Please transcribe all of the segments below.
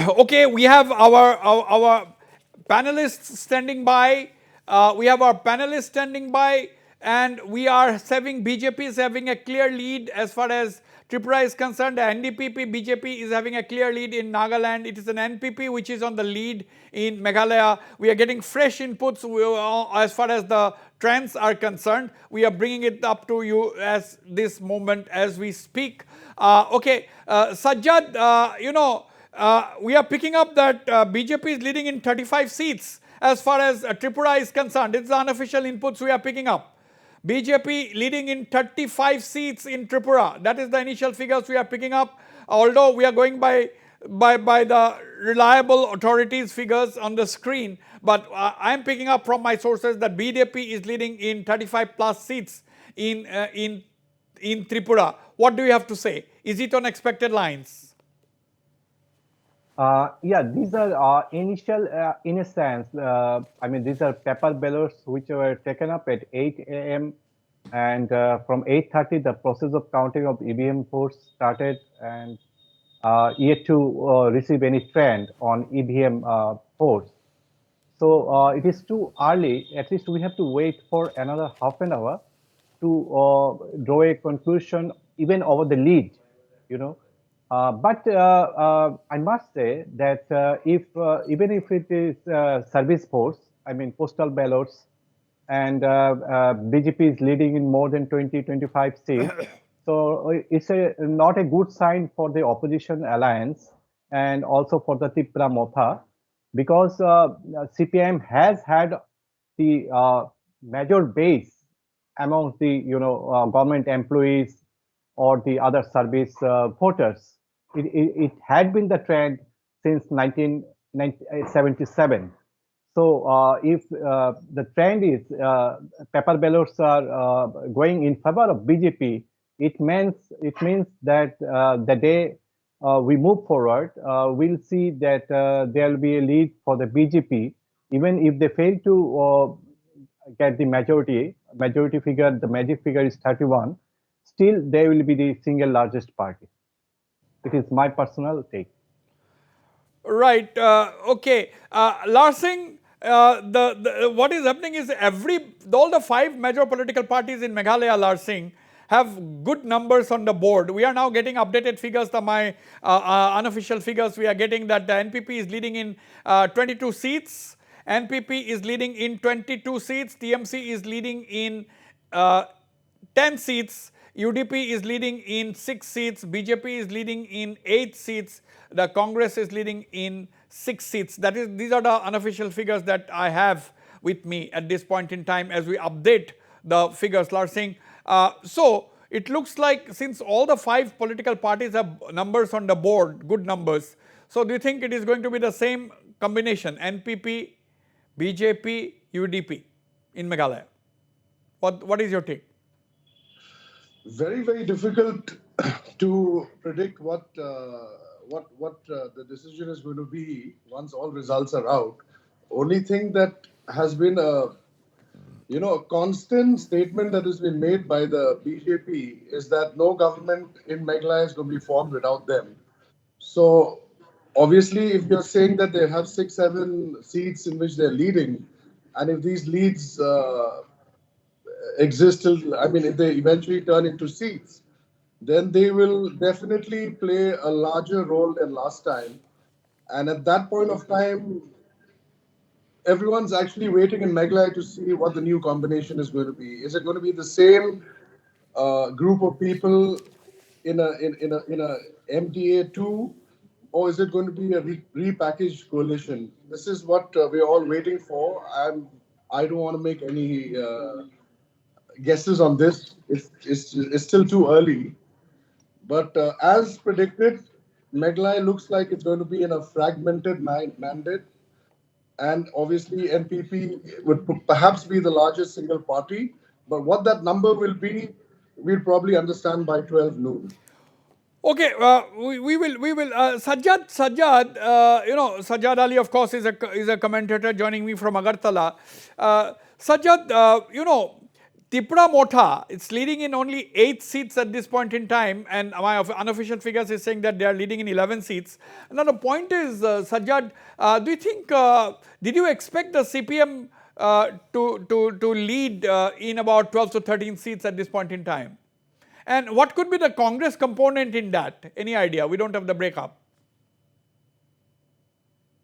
Okay, we have our panelists standing by. And we are having BJP is having a clear lead as far as Tripura is concerned. The NDPP-BJP is having a clear lead in Nagaland. It is an NPP which is on the lead in Meghalaya. We are getting fresh inputs as far as the trends are concerned. We are bringing it up to you as this moment as we speak. Sajjad, we are picking up that BJP is leading in 35 seats as far as Tripura is concerned. It's the unofficial inputs we are picking up. BJP leading in 35 seats in Tripura. That is the initial figures we are picking up. Although we are going by the reliable authorities' figures on the screen, but I am picking up from my sources that BJP is leading in 35 plus seats in Tripura. What do you have to say? Is it on expected lines? Yeah, these are initial, in a sense, these are paper ballots which were taken up at 8 a.m. and from 8:30 the process of counting of EVM votes started, and yet to receive any trend on EVM votes. So it is too early. At least we have to wait for another half an hour to draw a conclusion even over the lead, but I must say that even if it is service votes, postal ballots, and BJP is leading in more than 20-25 seats, so it's not a good sign for the opposition alliance and also for the 𝗡𝗢𝗥𝗧𝗛𝗘, because CPIM has had the major base among the government employees or the other service voters. It had been the trend since 1977. So if the trend is paper ballots are going in favor of BJP, it means that the day we move forward, we'll see that there will be a lead for the BJP, even if they fail to get the majority figure. The magic figure is 31. Still, they will be the single largest party. It is my personal take. Right. Okay. Larsing, what is happening is all the 5 major political parties in Meghalaya, Larsing, have good numbers on the board. We are now getting updated figures. My unofficial figures, we are getting that the NPP is leading in 22 seats. NPP is leading in 22 seats. TMC is leading in 10 seats. UDP is leading in 6 seats. BJP is leading in 8 seats. The Congress is leading in 6 seats. These are the unofficial figures that I have with me at this point in time as we update the figures, Larsing. So it looks like since all the 5 political parties have numbers on the board, good numbers, so do you think it is going to be the same combination, NPP, BJP, UDP in Meghalaya? What is your take? Very, very difficult to predict what the decision is going to be once all results are out. Only thing that has been a constant statement that has been made by the BJP is that no government in Meghalaya is going to be formed without them. So obviously, if you're saying that they have 6-7 seats in which they're leading, and if these leads exist till, if they eventually turn into seats, then they will definitely play a larger role than last time. And at that point of time, everyone's actually waiting in Meghalaya to see what the new combination is going to be. Is it going to be the same group of people in a MDA2, or is it going to be a repackaged coalition? This is what we're all waiting for. I don't want to make any guesses on this. It's still too early. But as predicted, Meghalaya looks like it's going to be in a fragmented mandate. And obviously, NPP would perhaps be the largest single party. But what that number will be, we'll probably understand by 12 noon. Okay, we will. Sajjad, Sajjad Ali, of course, is a commentator joining me from Agartala. Sajjad, 𝗡𝗢𝗥𝗧𝗛𝗑, it's leading in only 8 seats at this point in time, and my unofficial figures is saying that they are leading in 11 seats. Now the point is, Sajjad, do you think, did you expect the CPM to lead in about 12 to 13 seats at this point in time? And what could be the Congress component in that? Any idea? We don't have the breakup.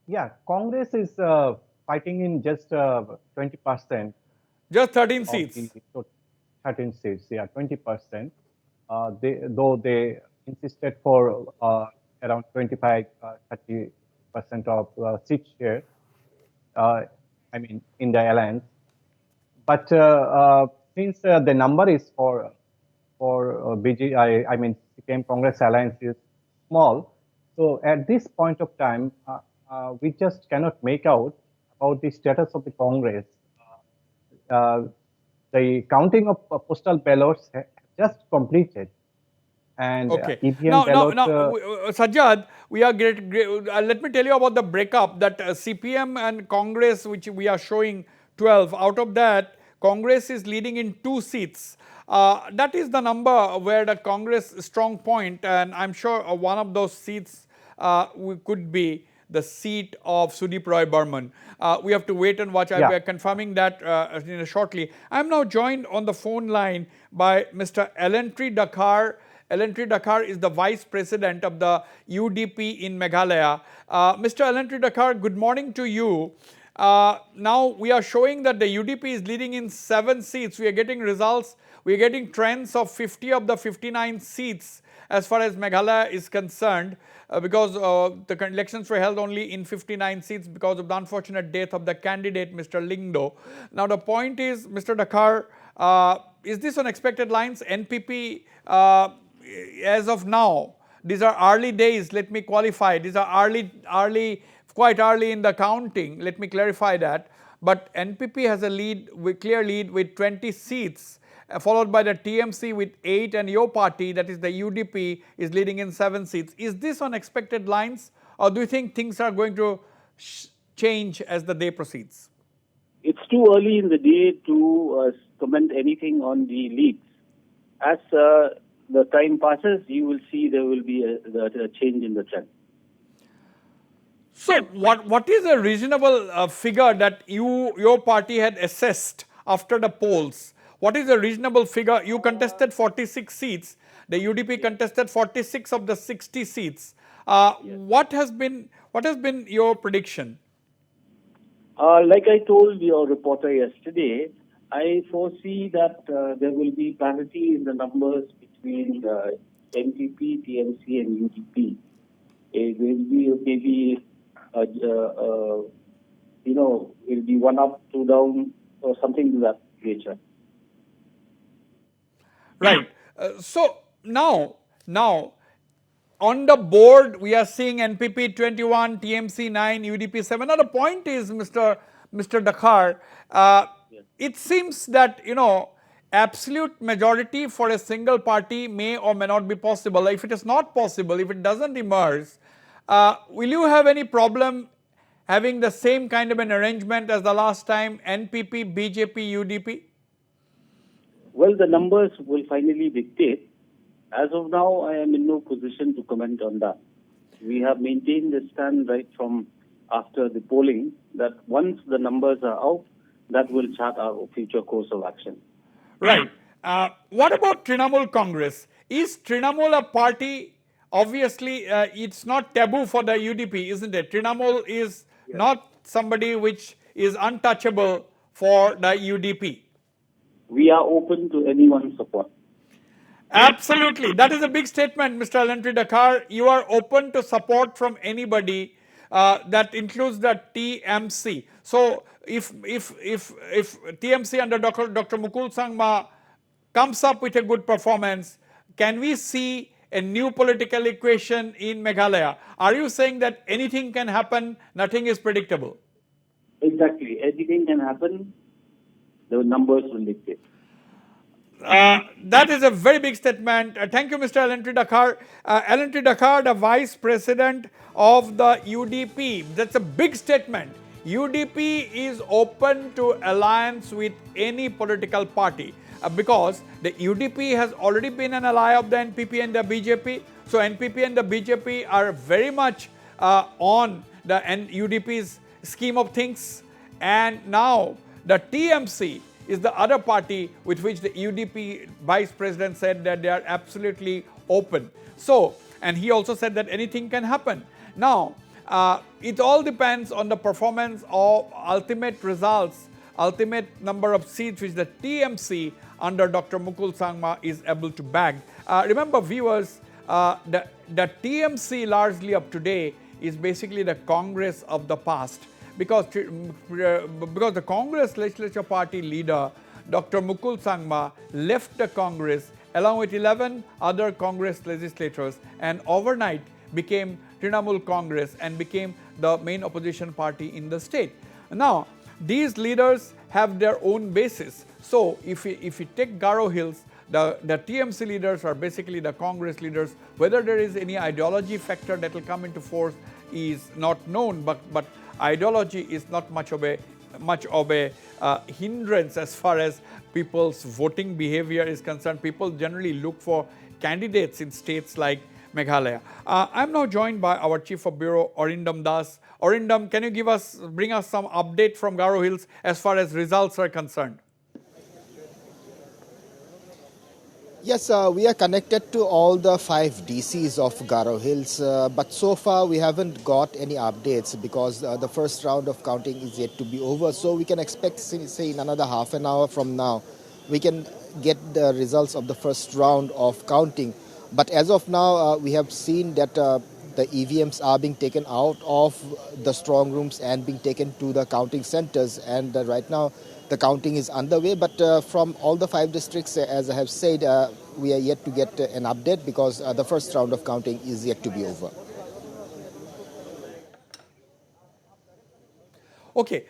Yeah, Congress is fighting in just 20%. Just 13 of seats. the 13 seats, yeah, 20%. Though they insisted for around 25, 30% of seat share, I mean, in the alliance. But since the number is for I mean, CPM Congress alliance is small, so at this point of time, we just cannot make out about the status of the Congress. The counting of postal ballots just completed, and Okay. EVM ballot. Sajjad, we are let me tell you about the breakup that CPM and Congress, which we are showing 12. Out of that, Congress is leading in 2 seats. That is the number where the Congress strong point, and I'm sure one of those seats could be the seat of Sudeep Roy Burman. We have to wait and watch. I'll be confirming that shortly. I'm now joined on the phone line by Mr. 𝗟𝗓𝗙𝗘𝗧𝗏. 𝗟𝗓𝗙𝗘𝗧𝗏 is the Vice President of the UDP in Meghalaya. Mr. 𝗟𝗓𝗙𝗘𝗧𝗏, good morning to you. Now we are showing that the UDP is leading in 7 seats. We are getting results. We are getting trends of 50 of the 59 seats as far as Meghalaya is concerned, because the elections were held only in 59 seats because of the unfortunate death of the candidate, Mr. Lyngdoh. Now the point is, Mr. 𝗟𝗓𝗙𝗘, is this on expected lines? NPP, as of now, these are early days, let me qualify. These are quite early in the counting, let me clarify that. But NPP has a clear lead with 20 seats, followed by the TMC with 8, and your party, that is the UDP, is leading in 7 seats. Is this on expected lines, or do you think things are going to change as the day proceeds? It's too early in the day to comment anything on the leads. As the time passes, you will see there will be a change in the trend. So what is a reasonable figure that your party had assessed after the polls? What is a reasonable figure? You contested 46 seats. The UDP contested 46 of the 60 seats. What has been your prediction? Like I told your reporter yesterday, I foresee that there will be parity in the numbers between NPP, TMC, and UDP. It will be maybe it'll be 1 up, 2 down, or something to that nature. Right. So now on the board we are seeing NPP 21, TMC 9, UDP 7. Now the point is, Mr. 𝗟𝗓𝗙𝗘, it seems that absolute majority for a single party may or may not be possible. If it is not possible, if it doesn't emerge, will you have any problem having the same kind of an arrangement as the last time, NPP, BJP, UDP? Well, the numbers will finally dictate. As of now, I am in no position to comment on that. We have maintained the stand right from after the polling that once the numbers are out, that will chart our future course of action. Right. What about Trinamool Congress? Is Trinamool a party? Obviously, it's not taboo for the UDP, isn't it? Trinamool is not somebody which is untouchable for the UDP. We are open to anyone's support. Absolutely. That is a big statement, Mr. 𝗟𝗓𝗙𝗘𝗧𝗏. You are open to support from anybody. That includes the TMC. So if TMC under Dr. Mukul Sangma comes up with a good performance, can we see a new political equation in Meghalaya? Are you saying that anything can happen, nothing is predictable? Exactly. Anything can happen. The numbers will dictate. That is a very big statement. Thank you, Mr. 𝗟𝗓𝗙𝗘𝗧𝗏. 𝗟𝗓𝗙𝗘𝗧𝗏, the Vice President of the UDP. That's a big statement. UDP is open to alliance with any political party because the UDP has already been an ally of the NPP and the BJP. So NPP and the BJP are very much on the UDP's scheme of things, and now the TMC is the other party with which the UDP vice president said that they are absolutely open. So, and he also said that anything can happen. Now, it all depends on the performance of ultimate results, ultimate number of seats which the TMC under Dr. Mukul Sangma is able to bag. Remember, viewers, the TMC largely of today is basically the Congress of the past, because the Congress Legislature Party leader, Dr. Mukul Sangma, left the Congress along with 11 other Congress legislators and overnight became Trinamool Congress and became the main opposition party in the state. Now, these leaders have their own basis. So, if you take Garo Hills, the TMC leaders are basically the Congress leaders. Whether there is any ideology factor that will come into force is not known, but ideology is not much of a hindrance as far as people's voting behavior is concerned. People generally look for candidates in states like Meghalaya. I'm now joined by our Chief of Bureau, 𝗟𝗓𝗓 Das. 𝗟𝗓𝗓, can you bring us some update from Garo Hills as far as results are concerned? Yes, we are connected to all the 5 DCs of Garo Hills, but so far we haven't got any updates because the first round of counting is yet to be over. So we can expect, say, in another half an hour from now, we can get the results of the first round of counting. But as of now, we have seen that the EVMs are being taken out of the strong rooms and being taken to the counting centers. And right now, the counting is underway. But from all the 5 districts, as I have said, we are yet to get an update because the first round of counting is yet to be over. Okay.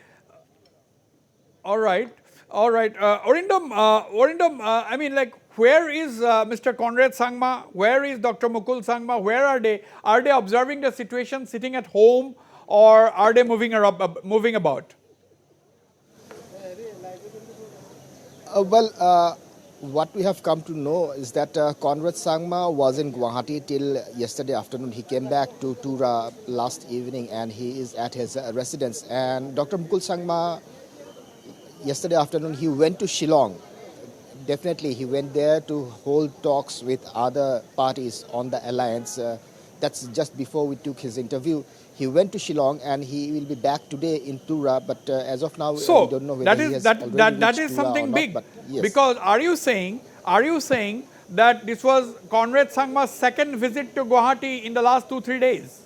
All right. 𝗟𝗓𝗓, I mean, like, where is Mr. Conrad Sangma? Where is Dr. Mukul Sangma? Where are they? Are they observing the situation sitting at home, or are they moving about? What we have come to know is that Conrad Sangma was in Guwahati till yesterday afternoon. He came back to 𝗡𝗚𝗏 last evening and he is at his residence. And Dr. Mukul Sangma, yesterday afternoon, he went to Shillong. Definitely, he went there to hold talks with other parties on the alliance. That's just before we took his interview. He went to Shillong and he will be back today in 𝗡𝗚𝗏, but as of now, we don't know whether he has already reached that is 𝗡𝗚𝗏 something or not, big. but yes. Because are you saying that this was Conrad Sangma's second visit to Guwahati in the last 2-3 days?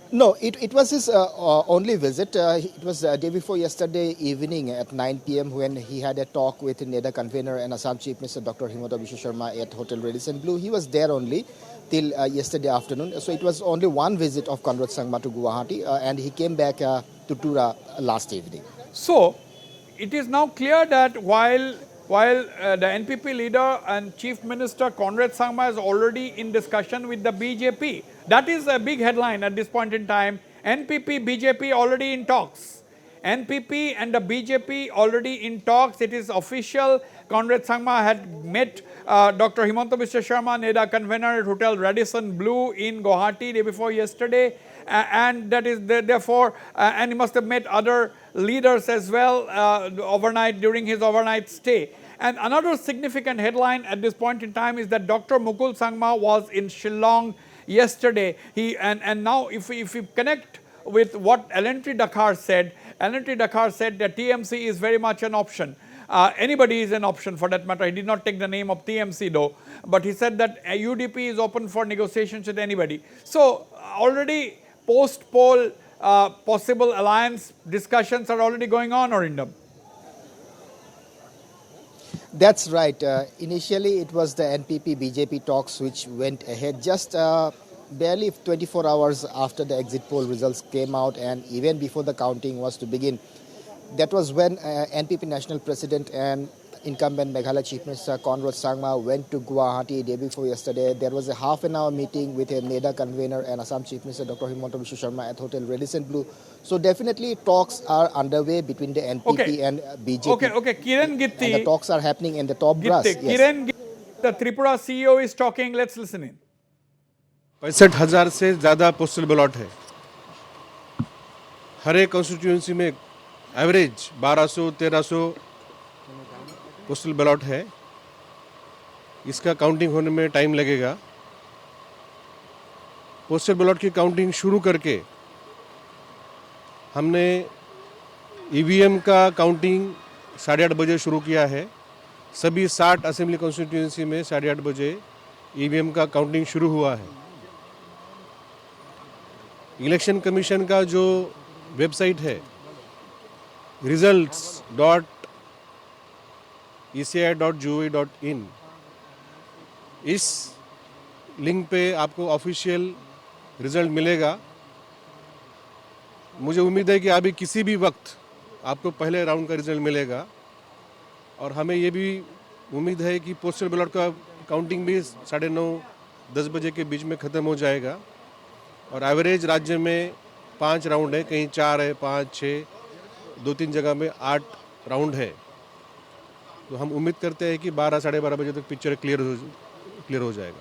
No, it was his only visit. It was day before yesterday evening at 9 p.m. when he had a talk with NEDA convener and Assam Chief Minister Dr. 𝗡𝗢𝗥𝗧𝗛𝗏 at Hotel Radisson Blu. He was there only till yesterday afternoon. So it was only one visit of Conrad Sangma to Guwahati and he came back to 𝗡𝗚𝗏 last evening. So, it is now clear that while the NPP leader and Chief Minister Conrad Sangma is already in discussion with the BJP. That is a big headline at this point in time. NPP-BJP already in talks. NPP and the BJP already in talks. It is official. Conrad Sangma had met Dr. Himanta Biswa Sharma, NEDA convener at Hotel Radisson Blu in Guwahati day before yesterday. And that is therefore, and he must have met other leaders as well overnight during his overnight stay. And another significant headline at this point in time is that Dr. Mukul Sangma was in Shillong yesterday. And now if you connect with what 𝗟𝗓𝗓𝗏 said, 𝗟𝗓𝗓𝗏 said that TMC is very much an option. Anybody is an option for that matter. He did not take the name of TMC though, but he said that UDP is open for negotiations with anybody. So already post-poll possible alliance discussions are already going on, 𝗟𝗓𝗓. That's right. Initially, it was the NPP-BJP talks which went ahead just barely 24 hours after the exit poll results came out and even before the counting was to begin. That was when NPP National President and incumbent Meghalaya Chief Minister 𝗡𝗢𝗥𝗧𝗛𝗏 went to Guwahati day before yesterday. There was a half-an-hour meeting with a NEDA convener and Assam Chief Minister Dr. 𝗡𝗢𝗥𝗧𝗏 at Hotel Radisson Blu. So definitely talks are underway between the NPP and BJP. Okay, Kiran Gitti. And the talks are happening in the top brass. Yes. Kiran Gitti, the Tripura CEO is talking. Let's listen in. 65,000 से ज़्यादा postal ballot है। हर एक constituency में average 1200-1300 postal ballot है। इसका counting होने में time लगेगा। पोस्टल बैलॉट की काउंटिंग शुरू करके हमने ईवीएम का काउंटिंग 8:30 बजे शुरू किया है। सभी 60 असेंबली कॉन्स्टिट्यूंसी में 8:30 बजे ईवीएम का काउंटिंग शुरू हुआ है। इलेक्शन कमीशन का जो वेबसाइट है results.eci.gov.in, इस लिंक पे आपको ऑफिशियल रिजल्ट मिलेगा। मुझे उम्मीद है कि अभी किसी भी वक्त आपको पहले राउंड का रिजल्ट मिलेगा और हमें ये भी उम्मीद है कि पोस्टल बैलॉट का काउंटिंग भी 9:30-10 बजे के बीच में ख़त्म हो जाएगा और एवरेज राज्य में 5 राउंड है, कहीं 4 है, 5, 6, 2-3 जगह में 8 राउंड है। तो हम उम्मीद करते हैं कि 12-12:30 बजे तक पिक्चर क्लियर हो जाएगा।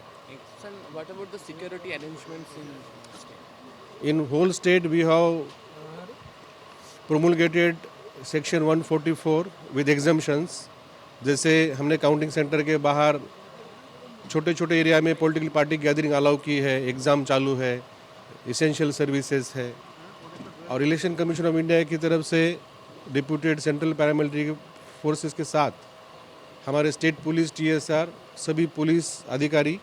Sir, what about the security arrangements in state? In whole state we have promulgated section 144 with exemptions। जैसे हमने काउंटिंग सेंटर के बाहर छोटे छोटे एरिया में पॉलिटिकल पार्टी गैदरिंग अलाउ की है, एग्ज़ाम चालू है, इसेंशियल सर्विसेज है और इलेक्शन कमीशन ऑफ इंडिया की तरफ से डिप्यूटेड सेंट्रल पैरामिलिट्री फोर्सेस के साथ हमारे स्टेट पुलिस, TSR, सभी पुलिस अधिकारी,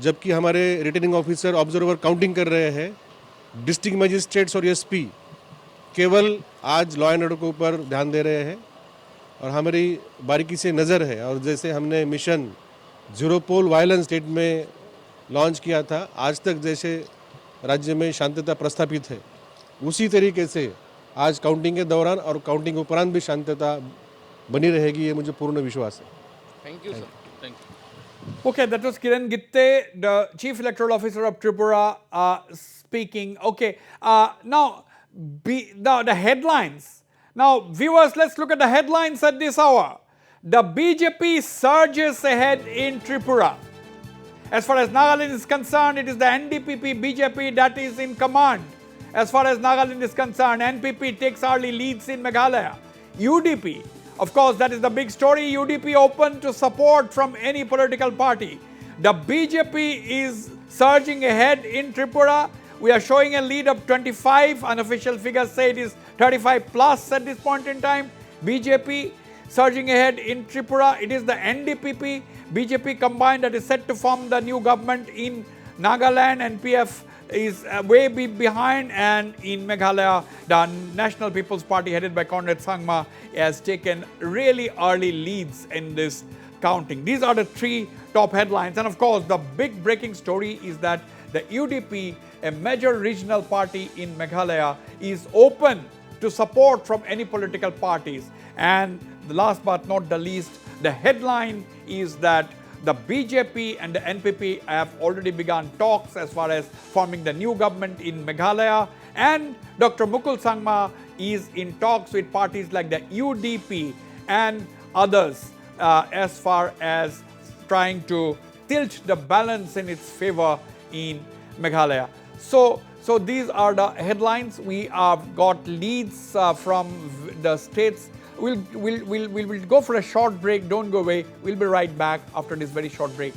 जबकि हमारे रिटर्निंग ऑफिसर ऑब्जर्वर काउंटिंग कर रहे हैं। डिस्ट्रिक्ट मजिस्ट्रेट्स और SP केवल आज लॉ एंड ऑर्डर के ऊपर ध्यान दे रहे हैं और हमारी बारीकी से नज़र है। और जैसे हमने मिशन ज़ीरो पोल वायलेंस स्टेट में लॉन्च किया था, आज तक जैसे राज्य में शांतता प्रस्थापित है, उसी तरीके से आज काउंटिंग के दौरान और काउंटिंग के उपरांत भी शांतता बनी रहेगी, ये मुझे पूर्ण विश्वास है। Thank you, sir. Thank you. Okay, that was Kiran Gitte, the Chief Electoral Officer of Tripura, speaking. Okay, now the headlines. Now, viewers, let's look at the headlines at this hour. The BJP surges ahead in Tripura. As far as Nagaland is concerned, it is the NDPP-BJP that is in command. As far as Nagaland is concerned, NPP takes early leads in Meghalaya. UDP, of course, that is the big story. UDP open to support from any political party. The BJP is surging ahead in Tripura. We are showing a lead of 25. Unofficial figures say it is 35 plus at this point in time. BJP surging ahead in Tripura. It is the NDPP, BJP combined that is set to form the new government in Nagaland. NPF is way behind, and in Meghalaya, the National People's Party headed by 𝗡𝗢𝗥𝗧𝗛𝗏 has taken really early leads in this counting. These are the three top headlines, and of course the big breaking story is that the UDP, a major regional party in Meghalaya, is open to support from any political parties. And the last but not the least, the headline is that the BJP and the NPP have already begun talks as far as forming the new government in Meghalaya, and Dr. Mukul Sangma is in talks with parties like the UDP and others as far as trying to tilt the balance in its favor in Meghalaya. So these are the headlines. We have got leads from the states. We'll go for a short break. Don't go away. We'll be right back after this very short break.